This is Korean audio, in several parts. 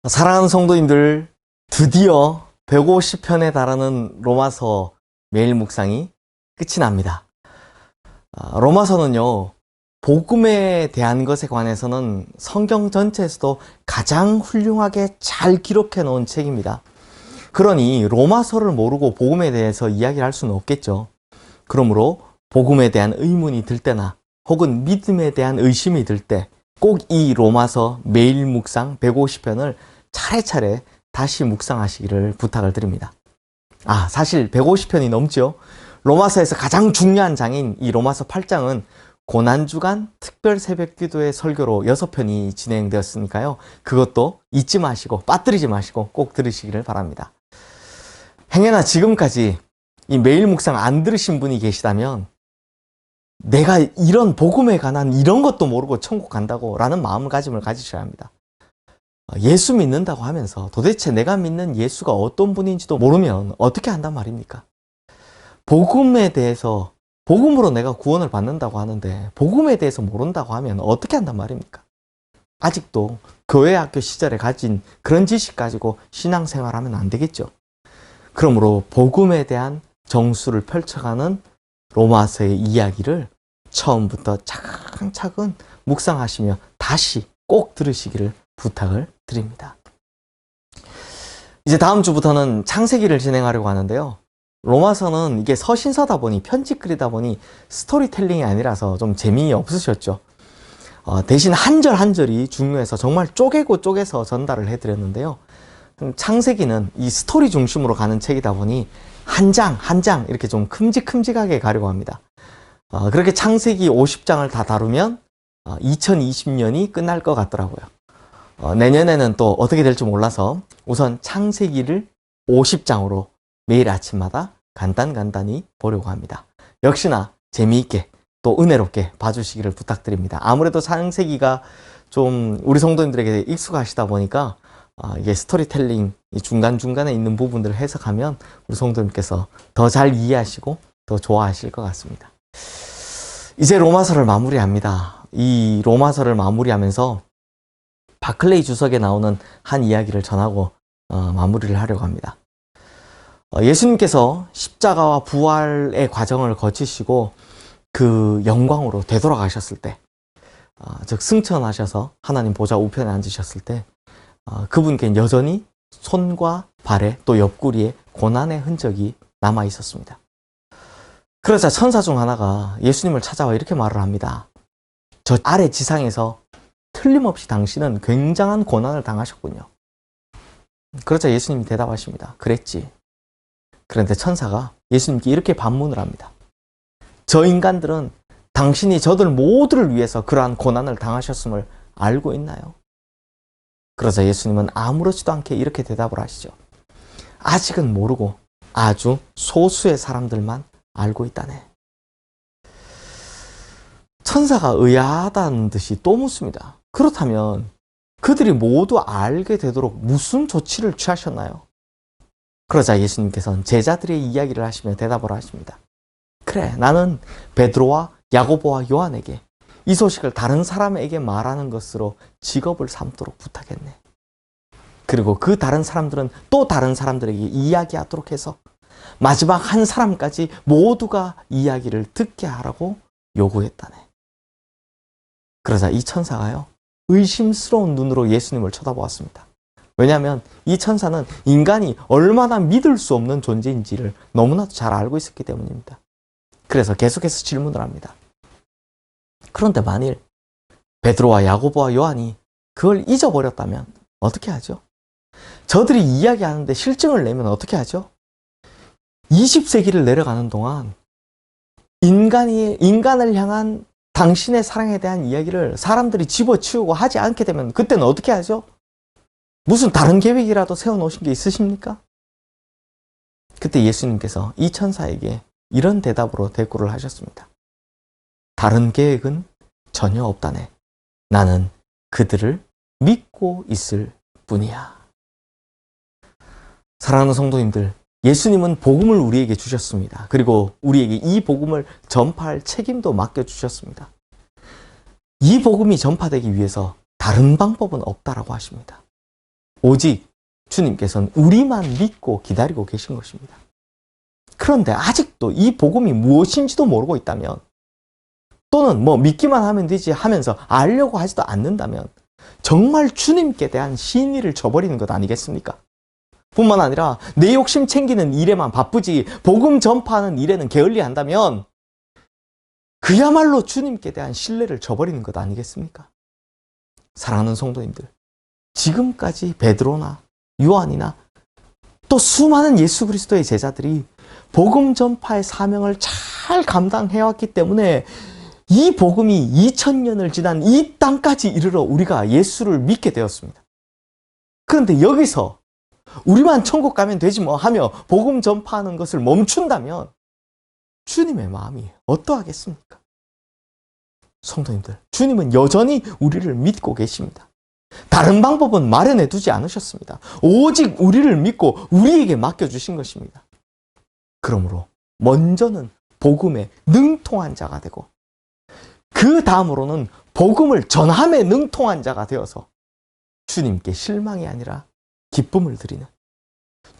사랑하는 성도님들, 드디어 150편에 달하는 로마서 매일 묵상이 끝이 납니다. 로마서는요, 복음에 대한 것에 관해서는 성경 전체에서도 가장 훌륭하게 잘 기록해 놓은 책입니다. 그러니 로마서를 모르고 복음에 대해서 이야기를 할 수는 없겠죠. 그러므로 복음에 대한 의문이 들 때나 혹은 믿음에 대한 의심이 들 때 꼭 이 로마서 매일 묵상 150편을 차례차례 다시 묵상하시기를 부탁을 드립니다. 사실 150편이 넘죠. 로마서에서 가장 중요한 장인 이 로마서 8장은 고난주간 특별 새벽기도의 설교로 6편이 진행되었으니까요. 그것도 잊지 마시고 빠뜨리지 마시고 꼭 들으시기를 바랍니다. 행여나 지금까지 이 매일 묵상 안 들으신 분이 계시다면 내가 이런 복음에 관한 이런 것도 모르고 천국 간다고 라는 마음가짐을 가지셔야 합니다. 예수 믿는다고 하면서 도대체 내가 믿는 예수가 어떤 분인지도 모르면 어떻게 한단 말입니까? 복음에 대해서, 복음으로 내가 구원을 받는다고 하는데 복음에 대해서 모른다고 하면 어떻게 한단 말입니까? 아직도 교회 학교 시절에 가진 그런 지식 가지고 신앙생활하면 안 되겠죠. 그러므로 복음에 대한 정수를 펼쳐가는 로마서의 이야기를 처음부터 차근차근 묵상하시며 다시 꼭 들으시기를 부탁을 드립니다. 이제 다음 주부터는 창세기를 진행하려고 하는데요. 로마서는 이게 서신서다 보니 편집글이다 보니 스토리텔링이 아니라서 좀 재미없으셨죠. 대신 한 절 한 절이 중요해서 정말 쪼개고 쪼개서 전달을 해드렸는데요. 창세기는 이 스토리 중심으로 가는 책이다 보니 한 장 한 장 이렇게 좀 큼직큼직하게 가려고 합니다. 그렇게 창세기 50장을 다 다루면 2020년이 끝날 것 같더라고요. 내년에는 또 어떻게 될지 몰라서 우선 창세기를 50장으로 매일 아침마다 간단히 보려고 합니다. 역시나 재미있게 또 은혜롭게 봐주시기를 부탁드립니다. 아무래도 창세기가 좀 우리 성도님들에게 익숙하시다 보니까 이게 스토리텔링 중간중간에 있는 부분들을 해석하면 우리 성도님께서 더 잘 이해하시고 더 좋아하실 것 같습니다. 이제 로마서를 마무리합니다. 이 로마서를 마무리하면서 바클레이 주석에 나오는 한 이야기를 전하고 마무리를 하려고 합니다. 예수님께서 십자가와 부활의 과정을 거치시고 그 영광으로 되돌아가셨을 때, 즉 승천하셔서 하나님 보좌 우편에 앉으셨을 때 그분께 여전히 손과 발에 또 옆구리에 고난의 흔적이 남아 있었습니다. 그러자 천사 중 하나가 예수님을 찾아와 이렇게 말을 합니다. 저 아래 지상에서 틀림없이 당신은 굉장한 고난을 당하셨군요. 그러자 예수님이 대답하십니다. 그랬지. 그런데 천사가 예수님께 이렇게 반문을 합니다. 저 인간들은 당신이 저들 모두를 위해서 그러한 고난을 당하셨음을 알고 있나요? 그러자 예수님은 아무렇지도 않게 이렇게 대답을 하시죠. 아직은 모르고 아주 소수의 사람들만 알고 있다네. 천사가 의아하다는 듯이 또 묻습니다. 그렇다면 그들이 모두 알게 되도록 무슨 조치를 취하셨나요? 그러자 예수님께서는 제자들의 이야기를 하시며 대답을 하십니다. 그래, 나는 베드로와 야고보와 요한에게 이 소식을 다른 사람에게 말하는 것으로 직업을 삼도록 부탁했네. 그리고 그 다른 사람들은 또 다른 사람들에게 이야기하도록 해서 마지막 한 사람까지 모두가 이야기를 듣게 하라고 요구했다네. 그러자 이 천사가요, 의심스러운 눈으로 예수님을 쳐다보았습니다. 왜냐하면 이 천사는 인간이 얼마나 믿을 수 없는 존재인지를 너무나도 잘 알고 있었기 때문입니다. 그래서 계속해서 질문을 합니다. 그런데 만일 베드로와 야고보와 요한이 그걸 잊어버렸다면 어떻게 하죠? 저들이 이야기하는데 실증을 내면 어떻게 하죠? 20세기를 내려가는 동안 인간을 향한 당신의 사랑에 대한 이야기를 사람들이 집어치우고 하지 않게 되면 그때는 어떻게 하죠? 무슨 다른 계획이라도 세워놓으신 게 있으십니까? 그때 예수님께서 이 천사에게 이런 대답으로 대꾸를 하셨습니다. 다른 계획은 전혀 없다네. 나는 그들을 믿고 있을 뿐이야. 사랑하는 성도님들, 예수님은 복음을 우리에게 주셨습니다. 그리고 우리에게 이 복음을 전파할 책임도 맡겨주셨습니다. 이 복음이 전파되기 위해서 다른 방법은 없다라고 하십니다. 오직 주님께서는 우리만 믿고 기다리고 계신 것입니다. 그런데 아직도 이 복음이 무엇인지도 모르고 있다면, 또는 뭐 믿기만 하면 되지 하면서 알려고 하지도 않는다면 정말 주님께 대한 신의를 저버리는 것 아니겠습니까? 뿐만 아니라 내 욕심 챙기는 일에만 바쁘지 복음 전파하는 일에는 게을리한다면 그야말로 주님께 대한 신뢰를 저버리는 것 아니겠습니까? 사랑하는 성도님들, 지금까지 베드로나 요한이나 또 수많은 예수 그리스도의 제자들이 복음 전파의 사명을 잘 감당해왔기 때문에 이 복음이 2000년을 지난 이 땅까지 이르러 우리가 예수를 믿게 되었습니다. 그런데 여기서 우리만 천국 가면 되지 뭐 하며 복음 전파하는 것을 멈춘다면 주님의 마음이 어떠하겠습니까? 성도님들, 주님은 여전히 우리를 믿고 계십니다. 다른 방법은 마련해 두지 않으셨습니다. 오직 우리를 믿고 우리에게 맡겨주신 것입니다. 그러므로 먼저는 복음에 능통한 자가 되고 그 다음으로는 복음을 전함에 능통한 자가 되어서 주님께 실망이 아니라 기쁨을 드리는,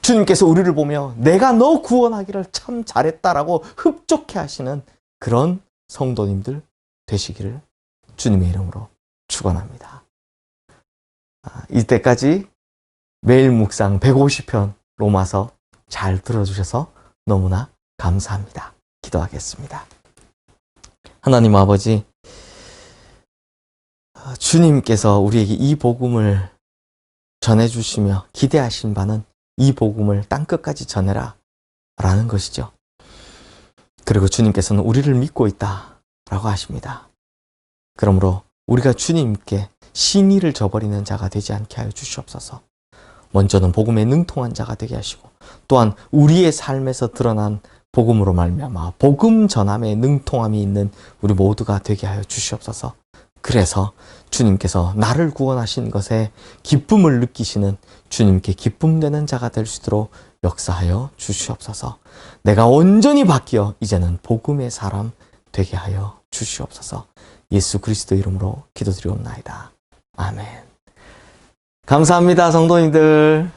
주님께서 우리를 보며 내가 너 구원하기를 참 잘했다라고 흡족해 하시는 그런 성도님들 되시기를 주님의 이름으로 축원합니다. 이때까지 매일 묵상 150편 로마서 잘 들어주셔서 너무나 감사합니다. 기도하겠습니다. 하나님 아버지, 주님께서 우리에게 이 복음을 전해주시며 기대하신 바는 이 복음을 땅끝까지 전해라 라는 것이죠. 그리고 주님께서는 우리를 믿고 있다 라고 하십니다. 그러므로 우리가 주님께 신의를 저버리는 자가 되지 않게 하여 주시옵소서. 먼저는 복음에 능통한 자가 되게 하시고, 또한 우리의 삶에서 드러난 복음으로 말미암아 복음 전함에 능통함이 있는 우리 모두가 되게 하여 주시옵소서. 그래서 주님께서 나를 구원하신 것에 기쁨을 느끼시는 주님께 기쁨되는 자가 될 수 있도록 역사하여 주시옵소서. 내가 온전히 바뀌어 이제는 복음의 사람 되게 하여 주시옵소서. 예수 그리스도 이름으로 기도드리옵나이다. 아멘. 감사합니다, 성도님들.